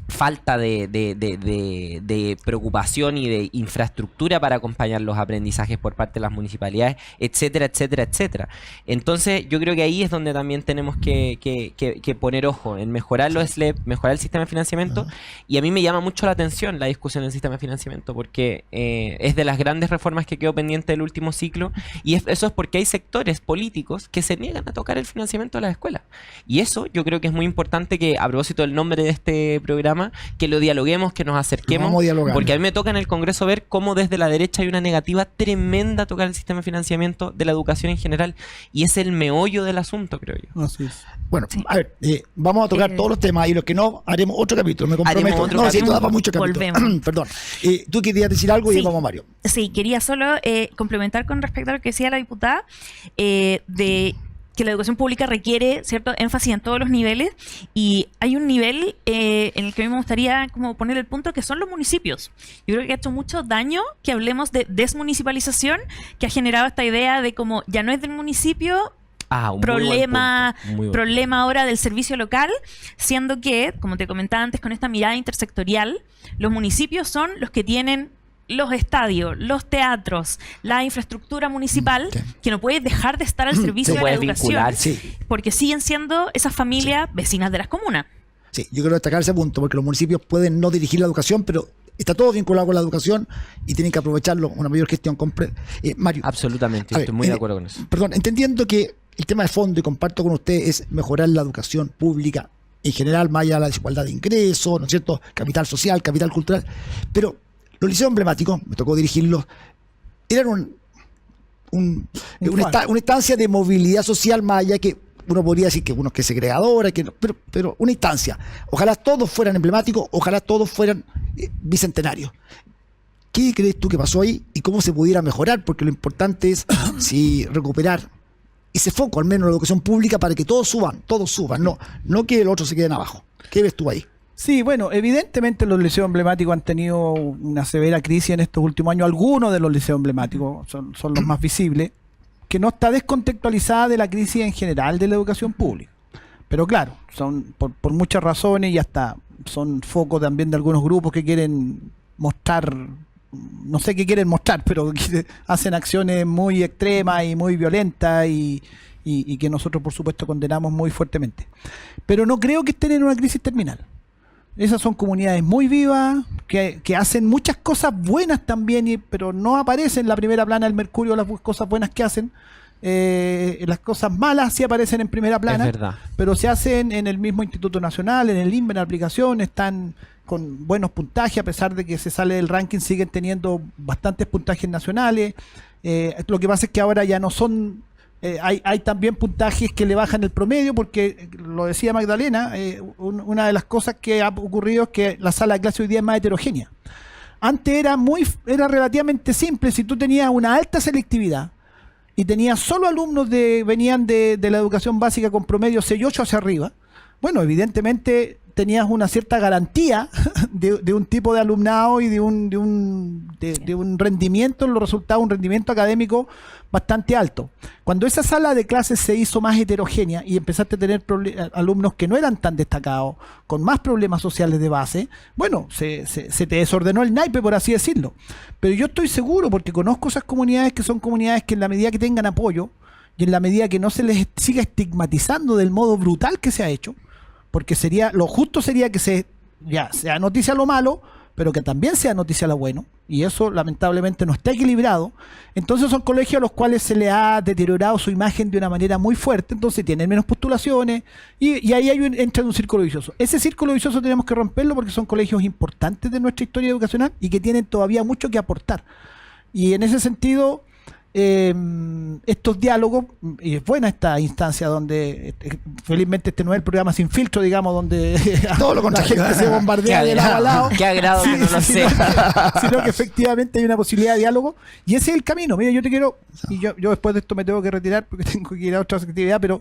falta de preocupación y de infraestructura para acompañar los aprendizajes por parte de las municipalidades, etcétera, etcétera, etcétera. Entonces yo creo que ahí es donde también tenemos que poner ojo en mejorar los SLEP, mejorar el sistema de financiamiento, y a mí me llama mucho la atención la discusión del sistema de financiamiento porque es de las grandes reformas que quedó pendiente del último ciclo, y eso es porque hay sectores políticos que se niegan a tocar el financiamiento de las escuelas, y eso yo creo que es muy importante que, a propósito del nombre de este programa, que lo dialoguemos, que nos acerquemos, porque a mí me toca en el Congreso ver cómo desde la derecha hay una negativa tremenda a tocar el sistema de financiamiento de la educación en general, y es el meollo del asunto, creo yo. Así es. Bueno, a ver, vamos a tocar todos los temas y los que no, haremos otro capítulo, me comprometo. Haremos otro no, capítulo. sí, esto da para mucho capítulo. Volvemos. Perdón. Tú querías decir algo y vamos, Mario. Sí, quería solo complementar con respecto a lo que decía la diputada, de que la educación pública requiere cierto énfasis en todos los niveles, y hay un nivel en el que a mí me gustaría como poner el punto, que son los municipios. Yo creo que ha hecho mucho daño que hablemos de desmunicipalización, que ha generado esta idea de como ya no es del municipio, Un problema muy buen punto. ahora del servicio local, siendo que, como te comentaba antes, con esta mirada intersectorial, los municipios son los que tienen los estadios, los teatros, la infraestructura municipal, que no puede dejar de estar al servicio de la puedes educación, vincular, porque siguen siendo esas familias vecinas de las comunas. Sí, yo quiero destacar ese punto, porque los municipios pueden no dirigir la educación, pero está todo vinculado con la educación y tienen que aprovecharlo, una mayor gestión. Mario. Absolutamente, estoy muy de acuerdo con eso. Perdón, entendiendo que el tema de fondo, y comparto con usted, es mejorar la educación pública en general, más allá de la desigualdad de ingresos, ¿no es cierto? Capital social, capital cultural, pero los liceos emblemáticos, me tocó dirigirlos, eran una instancia de movilidad social, más allá que uno podría decir que uno que es segregadora, pero una instancia. Ojalá todos fueran emblemáticos, ojalá todos fueran bicentenarios. ¿Qué crees tú que pasó ahí y cómo se pudiera mejorar? Porque lo importante es recuperar ese foco, al menos en la educación pública, para que todos suban, no que los otros se queden abajo. ¿Qué ves tú ahí? Sí, bueno, evidentemente los liceos emblemáticos han tenido una severa crisis en estos últimos años. Algunos de los liceos emblemáticos son los más visibles, que no está descontextualizada de la crisis en general de la educación pública. Pero claro, son por muchas razones, y hasta son focos también de algunos grupos que quieren mostrar, no sé qué quieren mostrar, pero que hacen acciones muy extremas y muy violentas y que nosotros por supuesto condenamos muy fuertemente. Pero no creo que estén en una crisis terminal. Esas son comunidades muy vivas, que hacen muchas cosas buenas también, pero no aparecen en la primera plana del Mercurio las cosas buenas que hacen. Las cosas malas sí aparecen en primera plana, Es verdad. pero se hacen en el mismo Instituto Nacional, en el INVE, en la aplicación, están con buenos puntajes, a pesar de que se sale del ranking, siguen teniendo bastantes puntajes nacionales. Lo que pasa es que ahora ya no son Hay también puntajes que le bajan el promedio, porque lo decía Magdalena, una de las cosas que ha ocurrido es que la sala de clase hoy día es más heterogénea. Antes era relativamente simple. Si tú tenías una alta selectividad y tenías solo alumnos venían de la educación básica con promedio 6.8 hacia arriba, bueno, evidentemente tenías una cierta garantía de un tipo de alumnado y de un rendimiento en los resultados, un rendimiento académico bastante alto. Cuando esa sala de clases se hizo más heterogénea y empezaste a tener alumnos que no eran tan destacados, con más problemas sociales de base, bueno, se te desordenó el naipe, por así decirlo. Pero yo estoy seguro, porque conozco esas comunidades que son comunidades que en la medida que tengan apoyo y en la medida que no se les siga estigmatizando del modo brutal que se ha hecho, porque lo justo sería que sea noticia lo malo, pero que también sea noticia lo bueno, y eso lamentablemente no está equilibrado. Entonces son colegios a los cuales se le ha deteriorado su imagen de una manera muy fuerte, entonces tienen menos postulaciones, y ahí entra en un círculo vicioso. Ese círculo vicioso tenemos que romperlo, porque son colegios importantes de nuestra historia educacional y que tienen todavía mucho que aportar. Y en ese sentido, estos diálogos, y es buena esta instancia donde felizmente este no es el programa sin filtro, digamos, donde todo lo la contrario, gente se bombardea de lado a lado. Qué agrado que no lo sé. Sino que efectivamente hay una posibilidad de diálogo, y ese es el camino. Mira, yo te quiero, y yo después de esto me tengo que retirar porque tengo que ir a otra actividad, pero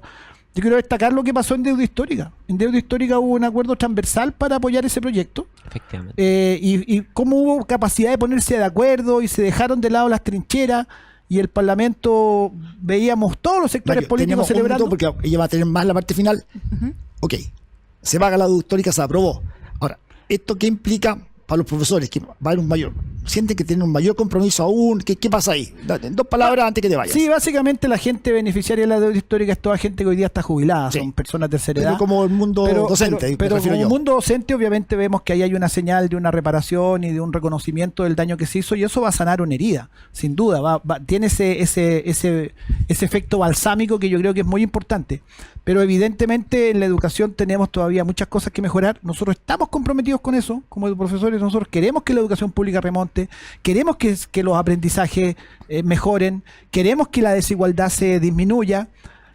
yo quiero destacar lo que pasó en Deuda Histórica. En Deuda Histórica hubo un acuerdo transversal para apoyar ese proyecto. Efectivamente. Y cómo hubo capacidad de ponerse de acuerdo y se dejaron de lado las trincheras, y el Parlamento, veíamos todos los sectores Mario, políticos tenemos un celebrando. minuto porque ella va a tener más la parte final. Ok, se paga la deuda histórica, se aprobó. Ahora, ¿esto qué implica para los profesores? Que va a haber un mayor, sienten que tienen un mayor compromiso aún. ¿Qué pasa ahí? En 2 palabras antes que te vayas. Sí, básicamente la gente beneficiaria de la deuda histórica es toda gente que hoy día está jubilada, Sí. son personas de tercera edad. Pero como el mundo docente, pero me refiero como yo. mundo docente, obviamente vemos que ahí hay una señal de una reparación y de un reconocimiento del daño que se hizo, y eso va a sanar una herida, sin duda. Tiene ese efecto balsámico que yo creo que es muy importante. Pero evidentemente en la educación tenemos todavía muchas cosas que mejorar. Nosotros estamos comprometidos con eso, como profesores. Nosotros queremos que la educación pública remonte, queremos que los aprendizajes mejoren, queremos que la desigualdad se disminuya,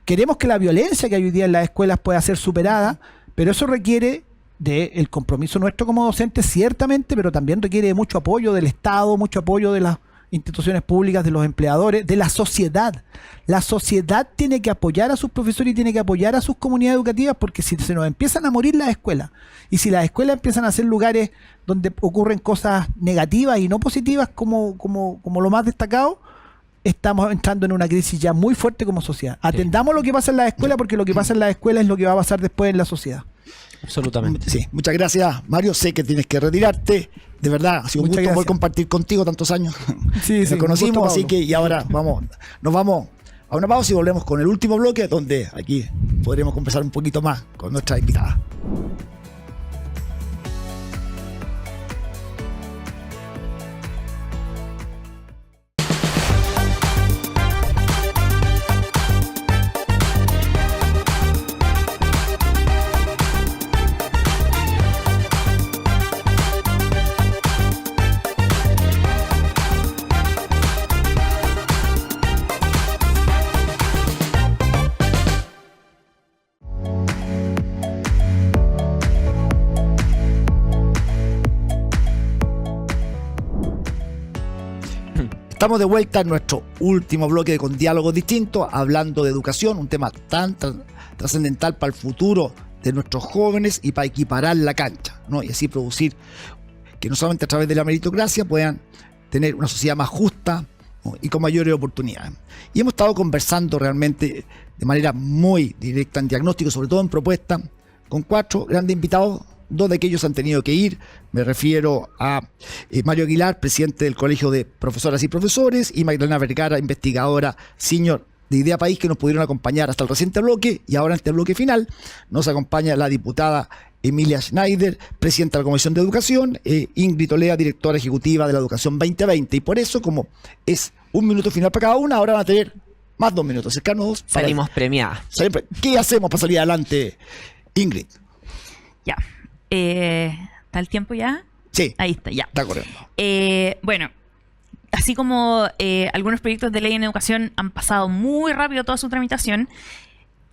queremos que la violencia que hay hoy día en las escuelas pueda ser superada, pero eso requiere del compromiso nuestro como docentes, ciertamente, pero también requiere de mucho apoyo del Estado, mucho apoyo de las instituciones públicas, de los empleadores, de la sociedad. La sociedad tiene que apoyar a sus profesores y tiene que apoyar a sus comunidades educativas, porque si se nos empiezan a morir las escuelas, y si las escuelas empiezan a ser lugares donde ocurren cosas negativas y no positivas como lo más destacado, estamos entrando en una crisis ya muy fuerte como sociedad. Atendamos lo que pasa en las escuelas, porque lo que pasa en las escuelas es lo que va a pasar después en la sociedad. Absolutamente. Sí, muchas gracias, Mario. Sé que tienes que retirarte. De verdad, ha sido un Muchas gusto poder gracias. compartir contigo tantos años. Sí, Nos conocimos, un gusto, así Pablo. que y ahora nos vamos a una pausa y volvemos con el último bloque, donde aquí podremos conversar un poquito más con nuestra invitada. Estamos de vuelta en nuestro último bloque Con Diálogos Distintos, hablando de educación, un tema tan trascendental para el futuro de nuestros jóvenes y para equiparar la cancha, ¿no? Y así producir que no solamente a través de la meritocracia puedan tener una sociedad más justa, ¿no? Y con mayores oportunidades. Y hemos estado conversando realmente de manera muy directa en diagnóstico, sobre todo en propuesta, con 4 grandes invitados. 2 de aquellos han tenido que ir. Me refiero a Mario Aguilar, presidente del Colegio de Profesoras y Profesores, y Magdalena Vergara, investigadora senior de Idea País, que nos pudieron acompañar hasta el reciente bloque. Y ahora en este bloque final nos acompaña la diputada Emilia Schneider, presidenta de la Comisión de Educación, Ingrid Olea, directora ejecutiva de la Educación 2020. Y por eso, como es un minuto final para cada una, ahora van a tener más 2 minutos. Cercanos. Salimos premiadas. ¿Qué hacemos para salir adelante, Ingrid? Ya. ¿Está el tiempo ya? Sí, Ahí está, ya. está corriendo. Bueno, así como algunos proyectos de ley en educación han pasado muy rápido toda su tramitación,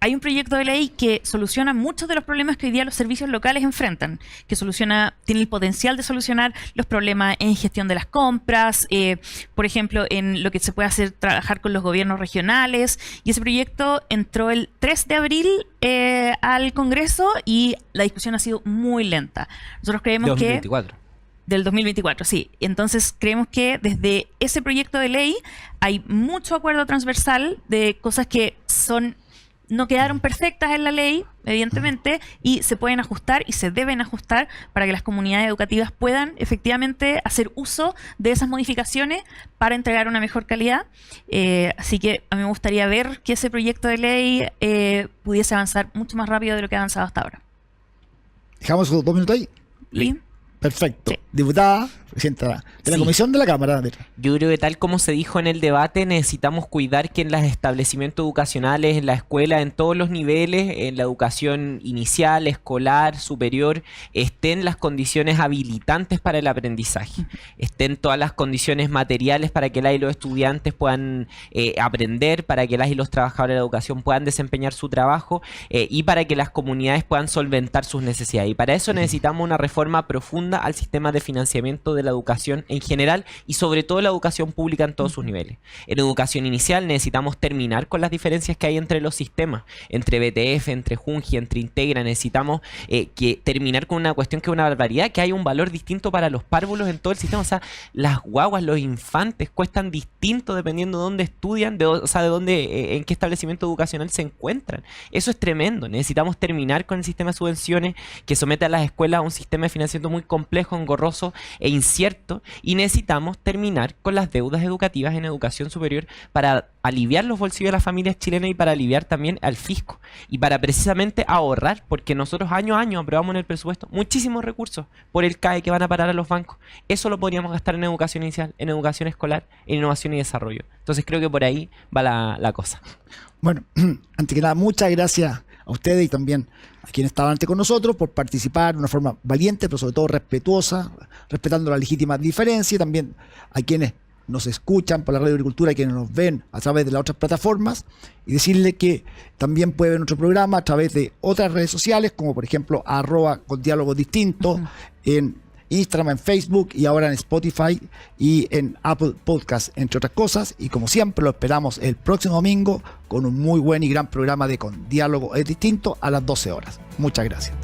hay un proyecto de ley que soluciona muchos de los problemas que hoy día los servicios locales enfrentan, que tiene el potencial de solucionar los problemas en gestión de las compras, por ejemplo, en lo que se puede hacer, trabajar con los gobiernos regionales, y ese proyecto entró el 3 de abril al Congreso y la discusión ha sido muy lenta. Nosotros creemos 2024. Del 2024, sí. Entonces creemos que desde ese proyecto de ley hay mucho acuerdo transversal de cosas que no quedaron perfectas en la ley, evidentemente, y se pueden ajustar y se deben ajustar para que las comunidades educativas puedan efectivamente hacer uso de esas modificaciones para entregar una mejor calidad. Así que a mí me gustaría ver que ese proyecto de ley pudiese avanzar mucho más rápido de lo que ha avanzado hasta ahora. Dejamos 2 minutos ahí. ¿Y? Perfecto. Sí. Diputada, presidenta de la Sí. Comisión de la Cámara. Yo creo que tal como se dijo en el debate, necesitamos cuidar que en los establecimientos educacionales, en la escuela, en todos los niveles, en la educación inicial, escolar, superior, estén las condiciones habilitantes para el aprendizaje, estén todas las condiciones materiales para que las y los estudiantes puedan aprender, para que las y los trabajadores de la educación puedan desempeñar su trabajo y para que las comunidades puedan solventar sus necesidades. Y para eso necesitamos una reforma profunda al sistema de financiamiento de la educación en general y sobre todo la educación pública en todos sus niveles. En educación inicial necesitamos terminar con las diferencias que hay entre los sistemas, entre BTF, entre Junji, entre Integra. Necesitamos terminar con una cuestión que es una barbaridad, que hay un valor distinto para los párvulos en todo el sistema. O sea, las guaguas, los infantes cuestan distinto dependiendo de dónde estudian, en qué establecimiento educacional se encuentran. Eso es tremendo. Necesitamos terminar con el sistema de subvenciones que somete a las escuelas a un sistema de financiamiento muy complejo, engorroso e incierto, y necesitamos terminar con las deudas educativas en educación superior para aliviar los bolsillos de las familias chilenas y para aliviar también al fisco y para precisamente ahorrar, porque nosotros año a año aprobamos en el presupuesto muchísimos recursos por el CAE que van a parar a los bancos. Eso lo podríamos gastar en educación inicial, en educación escolar, en innovación y desarrollo. Entonces creo que por ahí va la cosa. Bueno, antes que nada, muchas gracias a ustedes y también a quienes estaban antes con nosotros por participar de una forma valiente, pero sobre todo respetuosa, respetando las legítimas diferencias, y también a quienes nos escuchan por la Radio Agricultura y quienes nos ven a través de las otras plataformas, y decirles que también pueden ver nuestro programa a través de otras redes sociales, como por ejemplo @con diálogos distintos, en Instagram, en Facebook y ahora en Spotify y en Apple Podcast, entre otras cosas. Y como siempre, lo esperamos el próximo domingo con un muy buen y gran programa de Con Diálogo es Distinto a las 12 horas. Muchas gracias.